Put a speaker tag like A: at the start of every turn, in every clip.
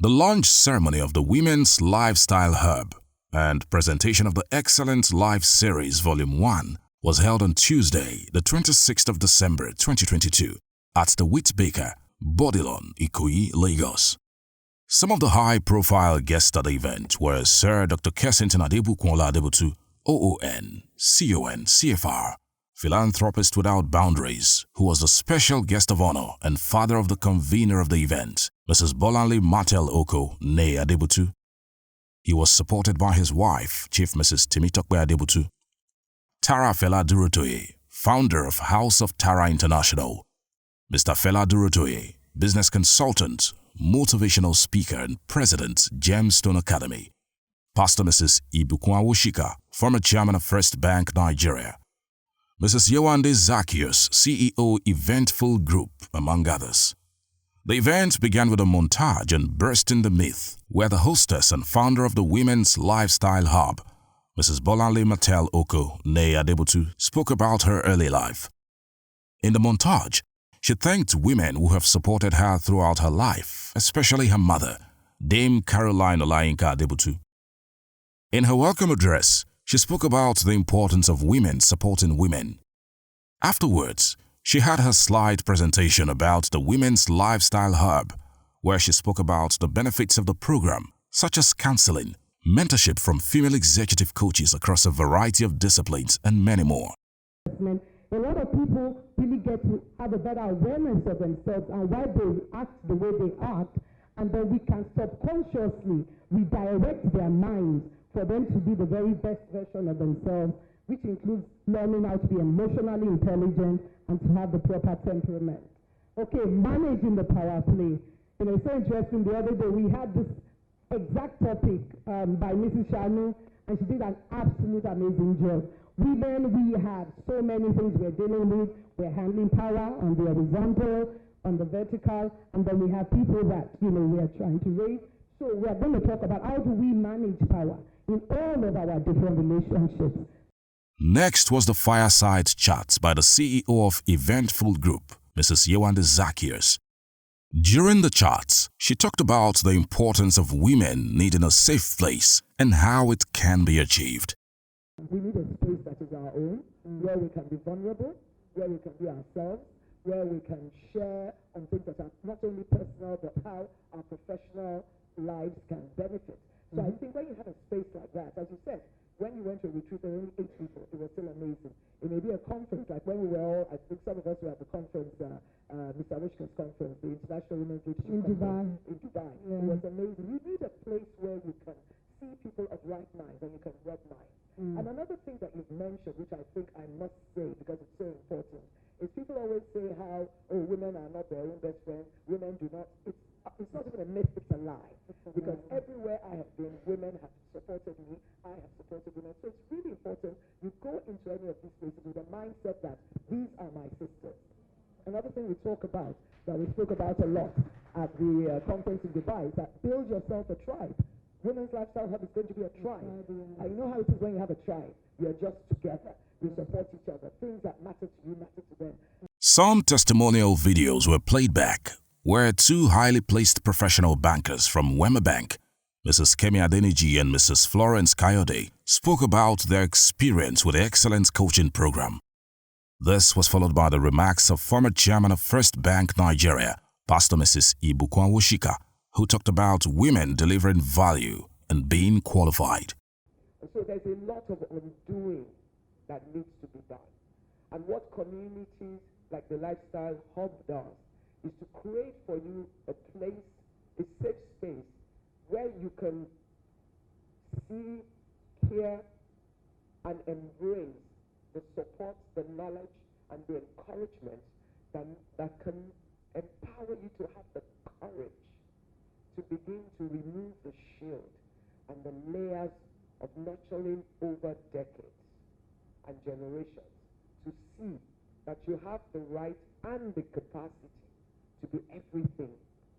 A: The launch ceremony of the Women's Lifestyle Hub and presentation of the Excellent Life Series Volume 1 was held on Tuesday, the 26th of December 2022 at the Whitbaker, Bodilon, Ikoyi, Lagos. Some of the high-profile guests at the event were Sir Dr. Kessington Adebukunla Adebutu, OON, CON, CFR, philanthropist without boundaries, who was the special guest of honor and father of the convener of the event, Mrs. Bolanle Martel Oko, née Adebutu. He was supported by his wife, Chief Mrs. Timitokwe Adebutu. Tara Fela Durotoye, founder of House of Tara International. Mr. Fela Durotoye, business consultant, motivational speaker and president, Gemstone Academy. Pastor Mrs. Ibukun Awosika, former chairman of First Bank Nigeria. Mrs. Yewande Zacchaeus, CEO Eventful Group, among others. The event began with a montage and bursting the myth, where the hostess and founder of the Women's Lifestyle Hub, Mrs. Bolanle Martel Oko, née Adebutu, spoke about her early life. In the montage, she thanked women who have supported her throughout her life, especially her mother, Dame Caroline Olayinka Adebutu. In her welcome address, she spoke about the importance of women supporting women. Afterwards, she had her slide presentation about the Women's Lifestyle Hub, where she spoke about the benefits of the program, such as counseling, mentorship from female executive coaches across a variety of disciplines, and many more.
B: A lot of people really get to have a better awareness of themselves and why they act the way they act, and then we can subconsciously redirect their minds for them to be the very best version of themselves, which includes learning how to be emotionally intelligent and to have the proper temperament. Okay, managing the power play. It's so interesting. The other day we had this exact topic by Mrs. Shanu, and she did an absolute amazing job. Women, we have so many things we're dealing with. We're handling power on the horizontal, on the vertical, and then we have people that, we are trying to raise. So we're going to talk about how do we manage power in all of our different relationships.
A: Next was the fireside chat by the CEO of Eventful Group, Mrs. Yewande Zacchaeus. During the chat, she talked about the importance of women needing a safe place and how it can be achieved.
B: We need a space that is our own, where we can be vulnerable, where we can be ourselves, where we can share on things that are not only personal, but how our professional lives can benefit. So I think when you have a space like that, as you said, when you went to a retreat, there were only 8 people. It was still amazing. It may be a conference, like when we were all, I think some of us were at the conference, Mr. Wishka's conference, the International Women's Leadership Conference in Dubai. Yeah. It was amazing. You need a place where you can see people of right minds and you can rub minds. And another thing that you've mentioned, which I think I must say because it's so important, is people always say how, women are not their own best friends, women do not. It's not even a myth, it's a lie. Because everywhere I have been, women have supported me, I have supported women. So it's really important you go into any of these places with a mindset that these are my sisters. Another thing we talk about, that we spoke about a lot at the conference in Dubai, is that build yourself a tribe. Women's Lifestyle Hub is going to be a tribe. I know how it is when you have a tribe. You're just together. You support each other. Things that matter to you matter to them.
A: Some testimonial videos were played back, where 2 highly placed professional bankers from Wema Bank, Mrs. Kemi Adeniji and Mrs. Florence Kayode, spoke about their experience with the Excellence Coaching Program. This was followed by the remarks of former chairman of First Bank Nigeria, Pastor Mrs. Ibukun Awosika, who talked about women delivering value and being qualified.
B: So there's a lot of undoing that needs to be done. And what communities like the Lifestyle Hub does is to create for you a place, a safe space, where you can see, hear, and embrace the support, the knowledge, and the encouragement that can empower you to have the courage to begin to remove the shield and the layers of nurturing over decades and generations, to see that you have the right and the capacity to be everything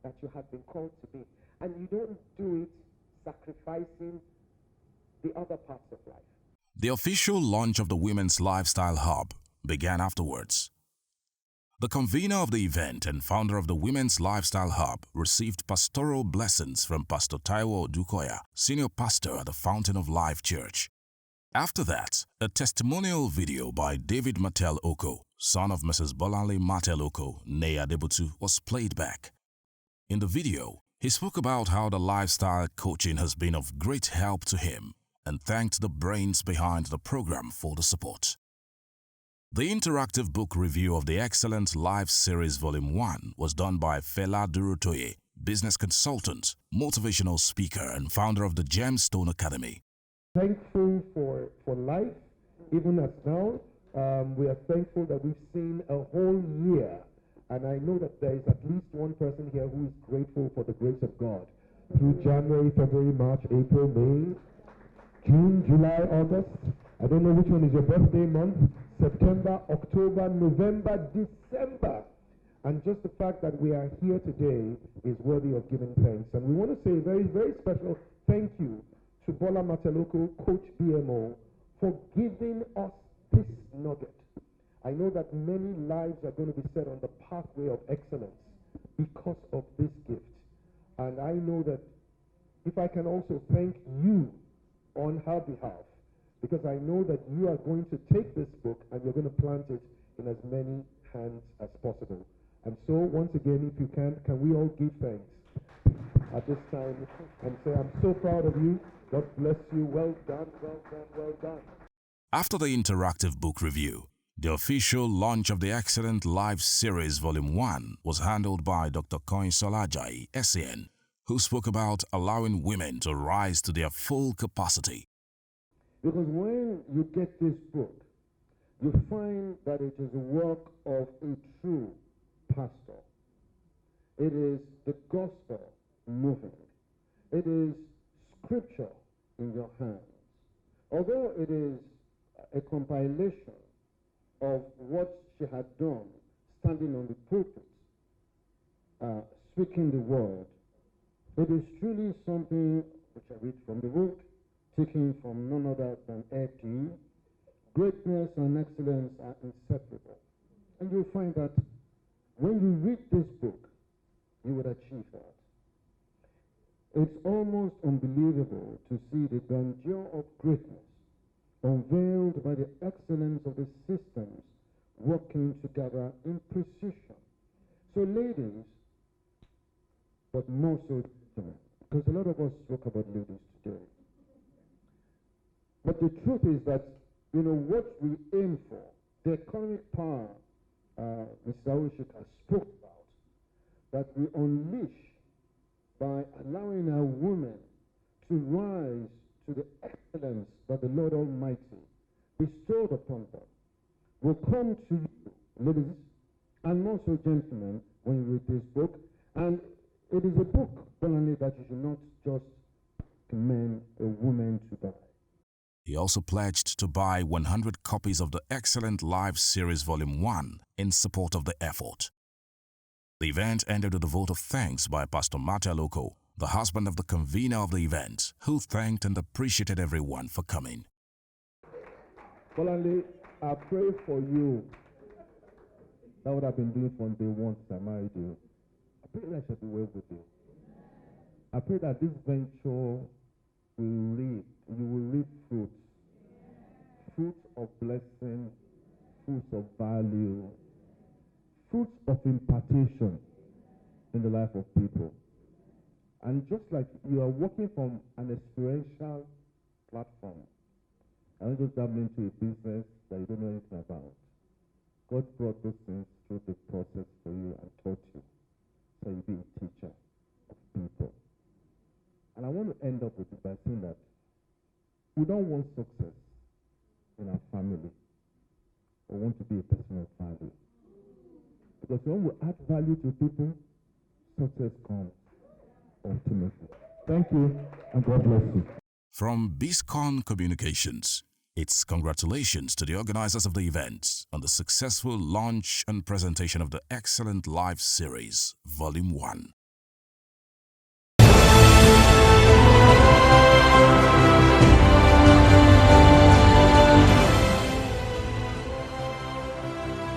B: that you have been called to be. And you don't do it sacrificing the other parts of life.
A: The official launch of the Women's Lifestyle Hub began afterwards. The convener of the event and founder of the Women's Lifestyle Hub received pastoral blessings from Pastor Taiwo Dukoya, senior pastor at the Fountain of Life Church. After that, a testimonial video by David Mattel Oko, son of Mrs. Bolanle Mattel Oko, née Adebutu, was played back. In the video, he spoke about how the lifestyle coaching has been of great help to him and thanked the brains behind the program for the support. The interactive book review of the Excellent Life Series Volume 1 was done by Fela Durotoye, business consultant, motivational speaker and founder of the Gemstone Academy.
C: Thankful for life, even as now. We are thankful that we've seen a whole year, and I know that there is at least one person here who is grateful for the grace of God through January, February, March, April, May, June, July, August. I don't know which one is your birthday month. September, October, November, December. And just the fact that we are here today is worthy of giving thanks. And we want to say a very, very special thank you to Bola Mateloko, Coach BMO, for giving us this nugget. I know that many lives are going to be set on the pathway of excellence because of this gift. And I know that if I can also thank you on her behalf, because I know that you are going to take this book and you're going to plant it in as many hands as possible. And so, once again, if you can we all give thanks at this time and say, I'm so proud of you. God bless you. Well done, well done, well done.
A: After the interactive book review, the official launch of the Excellent Life Series Volume 1 was handled by Dr. Koinsola Ajayi, SAN, who spoke about allowing women to rise to their full capacity.
C: Because when you get this book, you find that it is a work of a true pastor. It is the gospel moving. It is scripture in your hands. Although it is a compilation of what she had done, standing on the pulpit, speaking the word, it is truly something which I read from the book, taken from none other than A.P. Greatness and excellence are inseparable. And you'll find that when you read this book, you would achieve that. It's almost unbelievable to see the grandeur of greatness unveiled by the excellence of the systems working together in precision. So ladies, but more so gentlemen, because a lot of us talk about ladies today. But the truth is that, what we aim for, the economic power Mr. Awushika spoke about, that we unleash by allowing our women to rise to the excellence that the Lord Almighty bestowed upon them, will come to you, ladies, and also gentlemen, when you read this book. And it is a book, Bolanle, that you should not just commend a woman to buy.
A: He also pledged to buy 100 copies of the Excellent Life Series Volume 1 in support of the effort. The event ended with a vote of thanks by Pastor Mattel Oko, the husband of the convener of the event, who thanked and appreciated everyone for coming.
C: Bolanle, I pray for you. That would have been doing from day one since I married you. I pray that I shall be well with you. I pray that this venture you will reap fruits. Fruits of blessing, fruits of value, fruits of impartation in the life of people. And just like you are working from an experiential platform, I don't just dabble into a business that you don't know anything about. God brought those things through the process for you and taught you, so you be a teacher of people. And I want to end up with it by saying that we don't want success in our family. We want to be a person of value. Because when we add value to people, success comes ultimately. Thank you, and God bless you.
A: From BizCon Communications, it's congratulations to the organizers of the event on the successful launch and presentation of the Excellent Life Series, Volume 1.